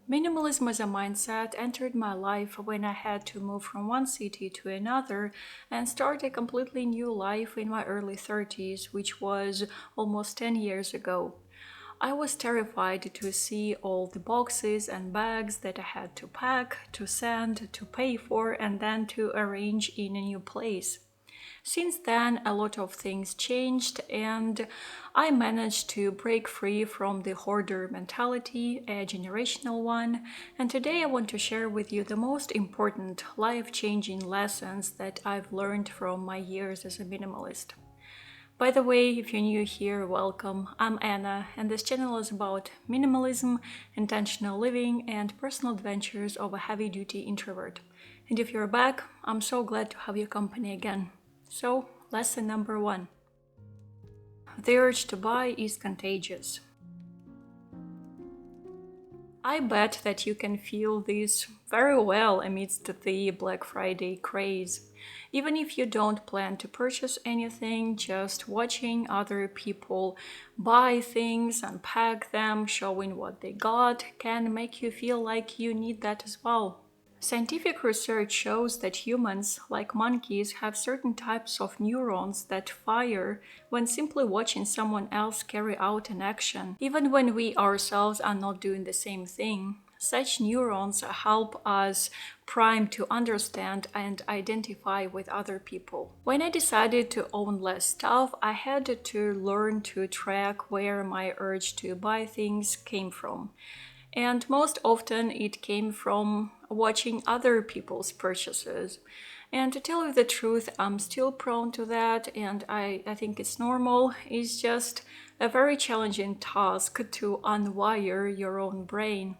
Minimalism as a mindset entered my life when I had to move from one city to another and start a completely new life in my early 30s, which was almost 10 years ago. I was terrified to see all the boxes and bags that I had to pack, to send, to pay for, and then to arrange in a new place. Since then, a lot of things changed, and I managed to break free from the hoarder mentality, a generational one. And today, I want to share with you the most important life changing lessons that I've learned from my years as a minimalist. By the way, if you're new here, welcome. I'm Anna, and this channel is about minimalism, intentional living, and personal adventures of a heavy duty introvert. And if you're back, I'm so glad to have your company again. So, lesson number 1. The urge to buy is contagious. I bet that you can feel this very well amidst the Black Friday craze. Even if you don't plan to purchase anything, just watching other people buy things, unpack them, showing what they got, can make you feel like you need that as well. Scientific research shows that humans, like monkeys, have certain types of neurons that fire when simply watching someone else carry out an action, even when we ourselves are not doing the same thing. Such neurons help us prime to understand and identify with other people. When I decided to own less stuff, I had to learn to track where my urge to buy things came from. And most often it came from watching other people's purchases. And to tell you the truth, I'm still prone to that, and I think it's normal. It's just a very challenging task to unwire your own brain.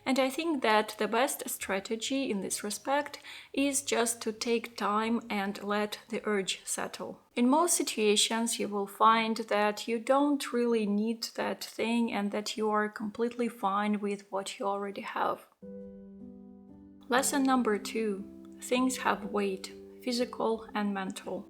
And I think that the best strategy in this respect is just to take time and let the urge settle. In most situations, you will find that you don't really need that thing and that you are completely fine with what you already have. Lesson number 2. Things have weight, physical and mental.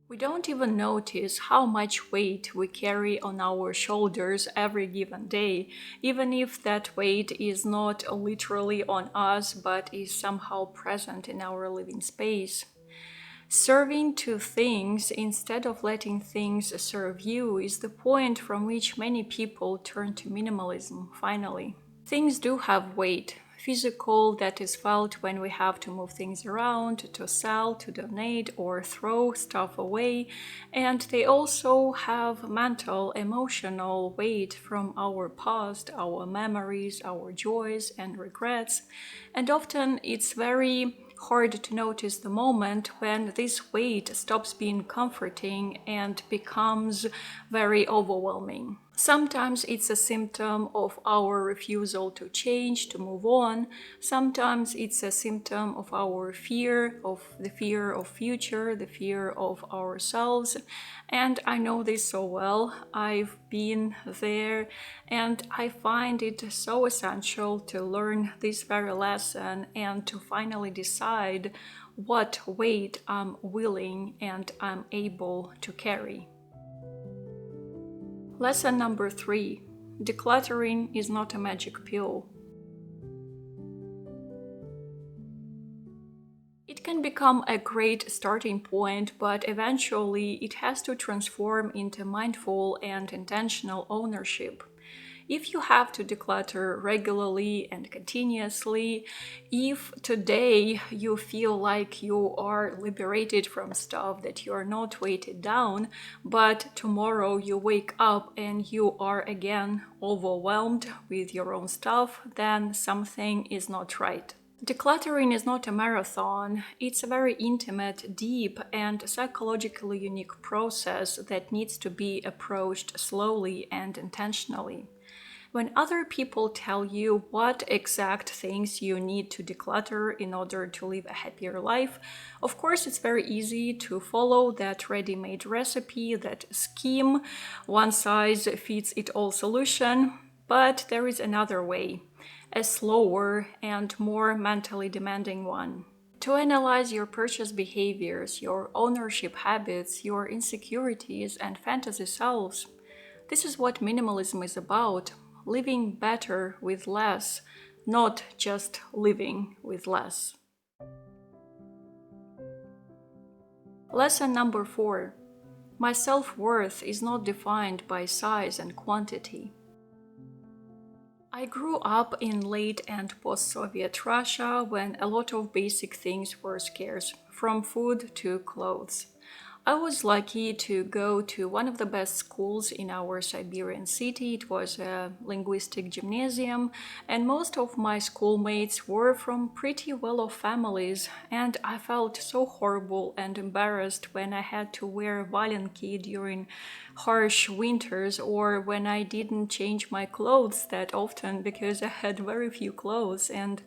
We don't even notice how much weight we carry on our shoulders every given day, even if that weight is not literally on us but is somehow present in our living space. Serving to things instead of letting things serve you is the point from which many people turn to minimalism, finally. Things do have weight. Physical, that is felt when we have to move things around, to sell, to donate, or throw stuff away. And they also have mental, emotional weight from our past, our memories, our joys and regrets. And often it's very hard to notice the moment when this weight stops being comforting and becomes very overwhelming. Sometimes it's a symptom of our refusal to change, to move on. Sometimes it's a symptom of our fear, of the fear of future, the fear of ourselves. And I know this so well. I've been there, and I find it so essential to learn this very lesson and to finally decide what weight I'm willing and I'm able to carry. Lesson number 3. Decluttering is not a magic pill. It can become a great starting point, but eventually it has to transform into mindful and intentional ownership. If you have to declutter regularly and continuously, if today you feel like you are liberated from stuff, that you are not weighted down, but tomorrow you wake up and you are again overwhelmed with your own stuff, then something is not right. Decluttering is not a marathon. It's a very intimate, deep, and psychologically unique process that needs to be approached slowly and intentionally. When other people tell you what exact things you need to declutter in order to live a happier life, of course it's very easy to follow that ready-made recipe, that scheme, one size fits it all solution, but there is another way, a slower and more mentally demanding one. To analyze your purchase behaviors, your ownership habits, your insecurities, and fantasy selves. This is what minimalism is about: living better with less, not just living with less. Lesson number 4. My self-worth is not defined by size and quantity. I grew up in late and post-Soviet Russia when a lot of basic things were scarce, from food to clothes. I was lucky to go to one of the best schools in our Siberian city. It was a linguistic gymnasium, and most of my schoolmates were from pretty well-off families, and I felt so horrible and embarrassed when I had to wear valenki during harsh winters, or when I didn't change my clothes that often because I had very few clothes and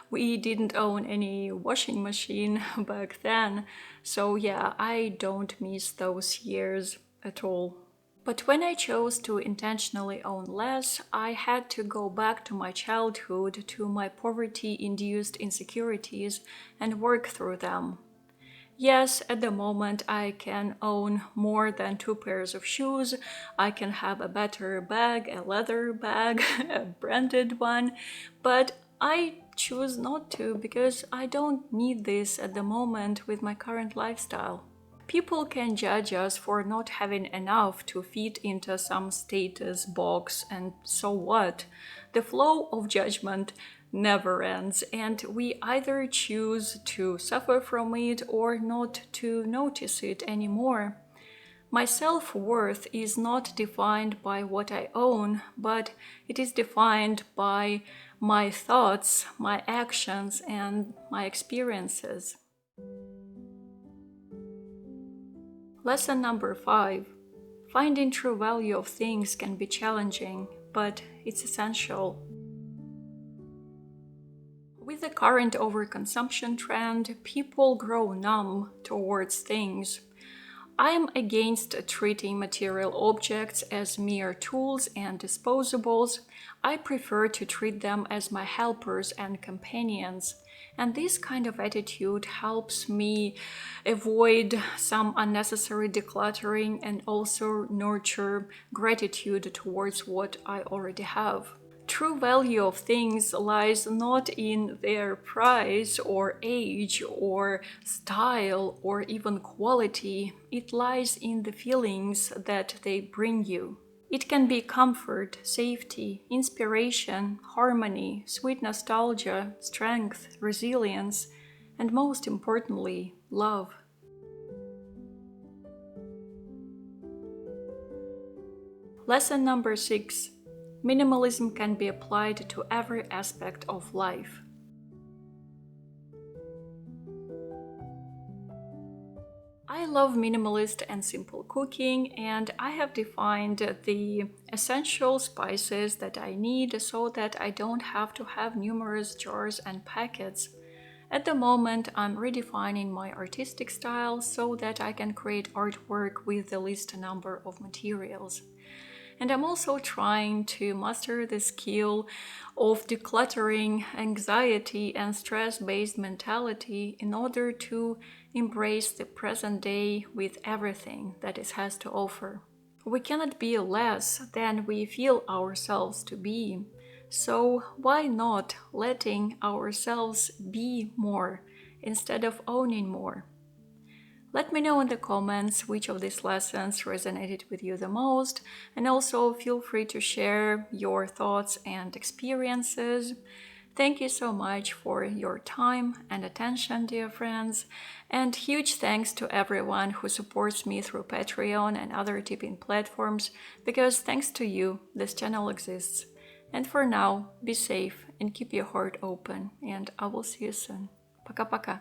we didn't own any washing machine back then. So yeah, I don't miss those years at all. But when I chose to intentionally own less, I had to go back to my childhood, to my poverty-induced insecurities, and work through them. Yes, at the moment I can own more than 2 pairs of shoes, I can have a better bag, a leather bag, a branded one, but I choose not to because I don't need this at the moment with my current lifestyle. People can judge us for not having enough to fit into some status box, and so what? The flow of judgment never ends, and we either choose to suffer from it or not to notice it anymore. My self-worth is not defined by what I own, but it is defined by my thoughts, my actions, and my experiences. Lesson number 5. Finding true value of things can be challenging, but it's essential. With the current overconsumption trend, people grow numb towards things. I am against treating material objects as mere tools and disposables. I prefer to treat them as my helpers and companions. And this kind of attitude helps me avoid some unnecessary decluttering and also nurture gratitude towards what I already have. True value of things lies not in their price or age or style or even quality. It lies in the feelings that they bring you. It can be comfort, safety, inspiration, harmony, sweet nostalgia, strength, resilience, and most importantly, love. Lesson number 6. Minimalism can be applied to every aspect of life. I love minimalist and simple cooking, and I have defined the essential spices that I need so that I don't have to have numerous jars and packets. At the moment, I'm redefining my artistic style so that I can create artwork with the least number of materials. And I'm also trying to master the skill of decluttering anxiety and stress-based mentality in order to embrace the present day with everything that it has to offer. We cannot be less than we feel ourselves to be. So why not letting ourselves be more instead of owning more? Let me know in the comments which of these lessons resonated with you the most, and also feel free to share your thoughts and experiences. Thank you so much for your time and attention, dear friends, and huge thanks to everyone who supports me through Patreon and other tipping platforms, because thanks to you, this channel exists. And for now, be safe and keep your heart open, and I will see you soon. Пока-пока.